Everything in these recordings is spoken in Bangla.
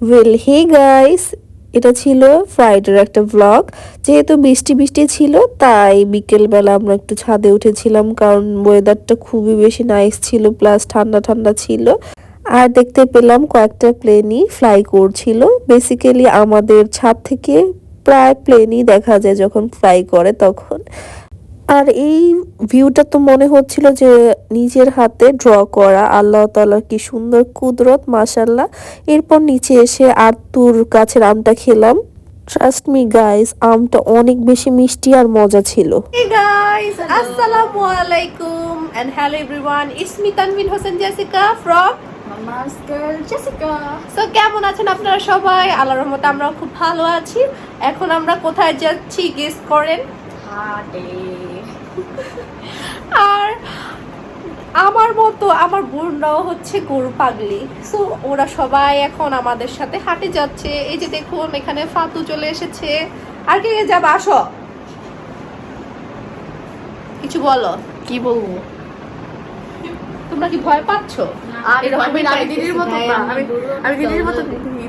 ওয়েল হে গাইস, এটা ছিল ফ্রাইডের একটা ব্লগ। যেহেতু বৃষ্টি বৃষ্টি ছিল তাই বিকেলবেলা আমরা একটু ছাদে উঠেছিলাম, কারণ ওয়েদারটা খুবই বেশি নাইস ছিল, প্লাস ঠান্ডা ঠান্ডা ছিল। আর দেখতে পেলাম কয়েকটা প্লেনই ফ্লাই করছিল। বেসিক্যালি আমাদের ছাদ থেকে প্রায় প্লেনই দেখা যায় যখন ফ্লাই করে তখন। আর এই ভিউটা তো মনে হচ্ছিল যে নিজের হাতে ড্র করা। আল্লাহ তাআলার কি সুন্দর কুদরত, মাশাআল্লাহ। এরপর নিচে এসে আরতুর গাছের আমটা খেলাম। ট্রাস্ট মি গাইস, আমটা অনেক বেশি মিষ্টি আর মজা ছিল। Hey guys, Assalamu alaikum and hello everyone. It's me Tanvin Hossein Jessica from Mama's girl Jessica. So কেমন আছেন আপনারা সবাই? আল্লাহর রহমতে আমরা খুব ভালো আছি। এখন আমরা কোথায় যাচ্ছি গেস করেন? হাটে। আর আমার মতো আমার বোনরাও হচ্ছে গরু পাগলি, সো ওরা সবাই এখন আমাদের সাথে হাটে যাচ্ছে। এই যে দেখুন এখানে ফাতু চলে এসেছে। আর কে কে যাবে আসো, কিছু বলো। কি বলবো? তোমরা কি ভয় পাচ্ছ? আমি দিদির মতো না, আমি দিদির মতো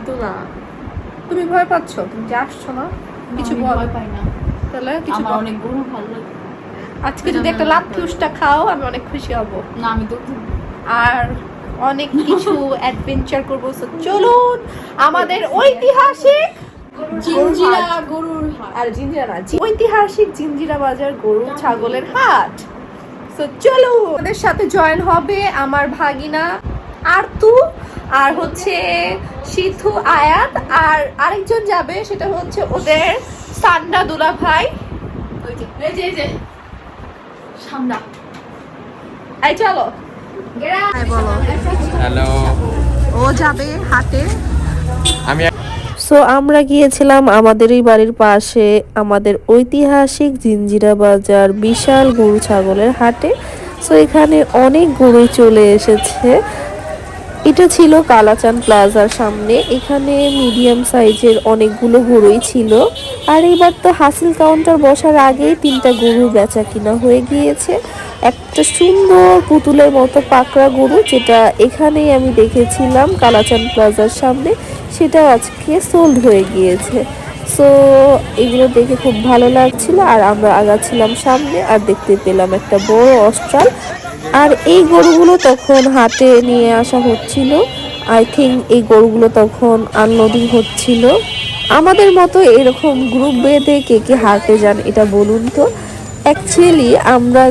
তো না। তুমি ভয় পাচ্ছ? তুমি যে আসছো না, কিছু বল। ভয় পাই না। তাহলে কিছু আমার বল। অনেক গরু ভালো লাগে। আজকে যদি একটা লাথি উষ্টা খাও আমি অনেক খুশি হব। না আমি তো আর অনেক কিছু অ্যাডভেঞ্চার করবো। So, চলুন আমাদের ঐতিহাসিক জিঞ্জিরা গরুর হাট। আর জিঞ্জিরা না, ঐতিহাসিক জিঞ্জিরা বাজার গরু ছাগলের হাট। তো চলো আমাদের সাথে জয়েন হবে আমার ভাগিনা আরতু, আর হচ্ছে সিথু, আয়াত, আর আরেকজন যাবে সেটা হচ্ছে ওদের সান্ডা দুলা ভাই। ওই যে সামনা। এই চলো বলো। হ্যালো, ও যাবে হাটে। আমি সো আমরা গিয়েছিলাম আমাদেরই বাড়ির পাশে আমাদের ঐতিহাসিক জিঞ্জিরা বাজার বিশাল গরু ছাগলের হাটে। সো এখানে অনেক গরু চলে এসেছে। এটা ছিল কালাচান প্লাজার সামনে। এখানে মিডিয়াম সাইজের অনেকগুলো গরুই ছিল। আর এবার তো হাসিল কাউন্টার বসার আগেই 3টা গরু বেচা কিনা হয়ে গিয়েছে। একটা সুন্দর পুতুলের মতো পাকড়া গরু, যেটা এখানেই আমি দেখেছিলাম কালাচান প্লাজার সামনে, সেটাও আজকে সোল্ড হয়ে গিয়েছে। সো এগুলো দেখে খুব ভালো লাগছিল। আর আমরা আগাচ্ছিলাম সামনে আর দেখতে পেলাম একটা বড় অস্ট্রাল। আর এই গরুগুলো তখন হাটে নিয়ে আসা হচ্ছিল। আই থিঙ্ক এই গরুগুলো তখন আনলোডিং হচ্ছিল। আমাদের মতো এরকম গ্রুপ বেঁধে কে কে হাটে যান এটা বলুন তো। অ্যাকচুয়ালি আমরা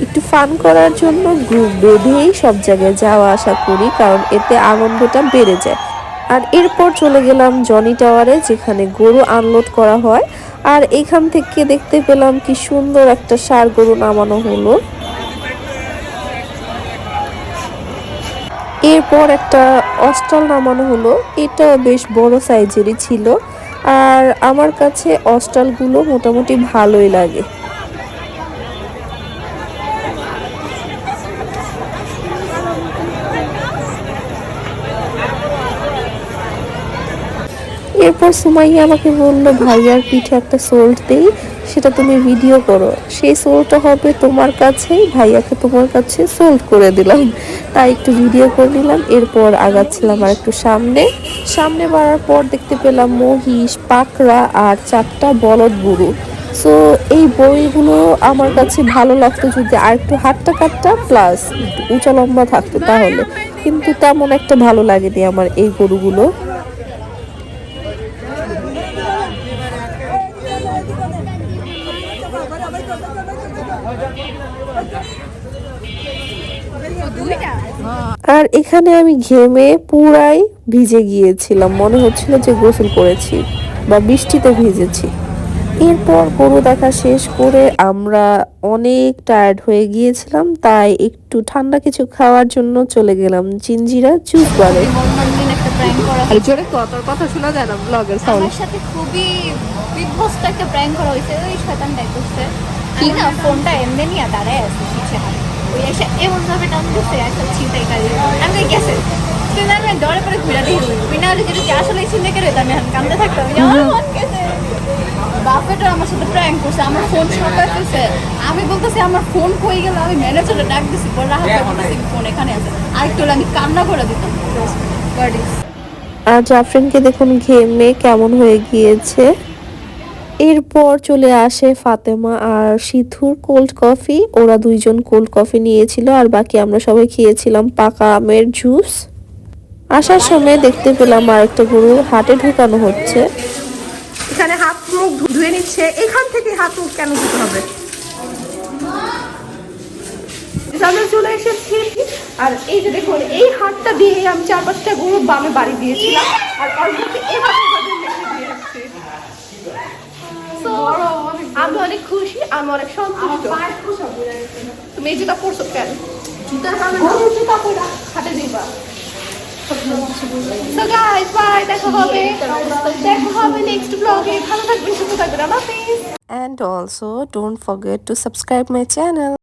একটু ফান করার জন্য গ্রুপ বেঁধেই সব জায়গায় যাওয়া আসা করি, কারণ এতে আনন্দটা বেড়ে যায়। আর এরপর চলে গেলাম জনি টাওয়ারে, যেখানে গরু আনলোড করা হয়। আর এখান থেকে দেখতে পেলাম কি সুন্দর একটা ষাঁড় গরু নামানো হলো। এরপর একটা অস্ট্রাল নামানো হলো, এটা বেশ বড় সাইজেরই ছিল। আর আমার কাছে অস্ট্রালগুলো মোটামুটি ভালোই লাগে। এরপর সুমাইয়া আমাকে বললো ভাইয়ার পিঠে একটা সোল্ট দেই, সেটা তুমি ভিডিও করো। সেই সোলটা হবে তোমার কাছেই, ভাইয়াকে তোমার কাছে সোল্ড করে দিলাম। তাই একটু ভিডিও করে নিলাম। এরপর আগাচ্ছিলাম আর একটু সামনে বাড়ার পর দেখতে পেলাম মহিষ, পাকড়া আর 4টা বলদ গরু। সো এই বইগুলো আমার কাছে ভালো লাগতো যদি আর একটু হাট্টা কাট্টা প্লাস উঁচা লম্বা থাকতো তাহলে, কিন্তু তেমন একটা ভালো লাগেনি আমার এই গরুগুলো। আর এখানে আমি ঘেমে পুরাই ভিজে গিয়েছিলাম, মনে হচ্ছিল যে গোসল করেছি বা বৃষ্টিতে ভিজেছি। এরপর গরু দেখা শেষ করে আমরা অনেক টায়ার্ড হয়ে গিয়েছিলাম, তাই একটু ঠান্ডা কিছু খাওয়ার জন্য চলে গেলাম জিঞ্জিরা জুস বারে। একটা প্র্যাঙ্ক করা আর জোরে তোর কথা শোনা যায় না ব্লগের সাউন্ড। আমার সাথে খুবই বিধ্বস্ত একটা প্র্যাঙ্ক করা হয়েছে। ওই শয়তানটাই করছে কি না, ফোনটা এমনি নিয়ে দাঁড়ায় আছে পিছে হাতে। ওই এসে এমন ভাবে টান দিচ্ছে একটা ছিনতাই কাজে। আমি গেছে কিন্তু আমি দৌড়ে পরে ঘুরে দিই। বিনা যদি আসলে ছিনতাই করে আমি এখন কামতে থাকতাম। আমার মন গেছে। বাপেটা আমার সাথে প্র্যাঙ্ক করছে, আমার ফোন সরকার করছে। আমি বলতেছি আমার ফোন কই গেল, আমি ম্যানেজারে ডাক দিছি, পরে রাহাত বলতেছি ফোন এখানে আছে। আরেকটু হলে আমি কান্না করে দিতাম। আর জাফরিনকে দেখুন ঘেমে কেমন হয়ে গিয়েছে। এরপর চলে আসে ফাতেমা আর সিথুর কোল্ড কফি। ওরা দুইজন কোল্ড কফি নিয়েছিল আর বাকি আমরা সবাই খেয়েছিলাম পাকা আমের জুস। আসার সময় দেখতে পেলাম আরেকটা গরু হাটে ঢুকানো হচ্ছে। এখানে হাত মুখ ধুয়ে নিচ্ছে। এখান থেকে হাত মুখ কেন ধুতে হবে? আমরা চলে এসেছি আর এই যে দেখুন এই হাতটা দিয়ে আমি 4-5টা গরু বামে বাড়ি দিয়েছিলাম আর অলরেডি এভাবে মেখে দিয়ে এসেছি। So, আমি অনেক খুশি, আমি অনেক সন্তুষ্ট। তুমি এই জুতা পরছো কেন? গরুর জুতা পরা হাটে দিবা। So guys, bye, দেখা হবে নেক্সট ব্লগে। ভালো থাকবেন, সুস্থ থাকবেন, আল্লাহ হাফেজ। And also don't forget to subscribe my channel.